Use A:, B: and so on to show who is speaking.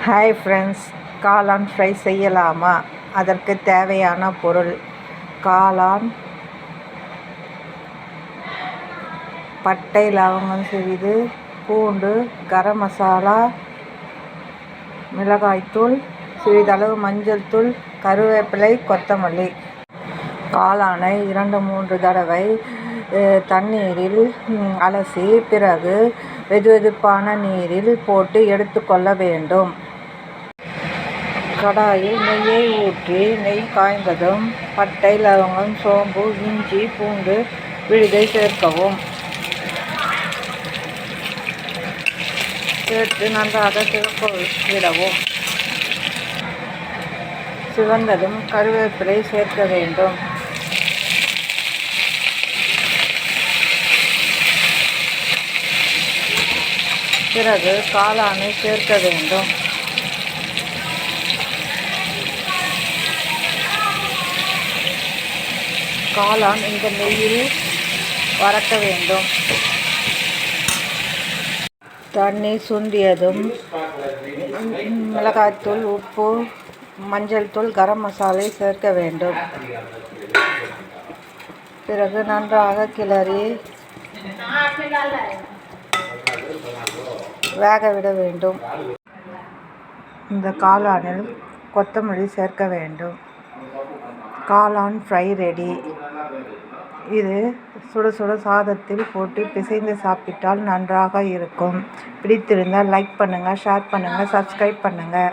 A: Hi friends, காளான் fry செய்யலாமா? அதற்கு தேவையான பொருள்: காளான், பட்டை, லவங்கம் சிறிது, பூண்டு, கரம் மசாலா, மிளகாய்த்தூள், சிறிதளவு மஞ்சள் தூள், கருவேப்பிலை, கொத்தமல்லி. காளானை 2-3 தடவை தண்ணீரில் அலசி பிறகு வெதுவெதுப்பான நீரில் போட்டு எடுத்துக்கொள்ள வேண்டும். கடாயில் நெய்யை ஊற்றி நெய் காய்ந்ததும் பட்டை, லவங்கம், சோம்பு, இஞ்சி, பூண்டு விழுதை சேர்க்கவும். சேர்த்து நன்றாக சிவக்க விடவும். சிவந்ததும் கருவேப்பிலை சேர்க்க வேண்டும். பிறகு காளானை சேர்க்க வேண்டும். காளான் இந்த நெய்யில் வறுக்க வேண்டும். தண்ணீர் சுண்டியதும் மிளகாய்த்தூள், உப்பு, மஞ்சள் தூள், கரம் மசாலை சேர்க்க வேண்டும். பிறகு நன்றாக கிளறி வேக விட வேண்டும். இந்த காளானில் கொத்தமல்லி சேர்க்க வேண்டும். காளான் ஃப்ரை ரெடி. இது சுட சுட சாதத்தில் போட்டு பிசைந்து சாப்பிட்டால் நன்றாக இருக்கும். பிடித்திருந்தால் லைக் பண்ணுங்கள், ஷேர் பண்ணுங்கள், சப்ஸ்கிரைப் பண்ணுங்கள்.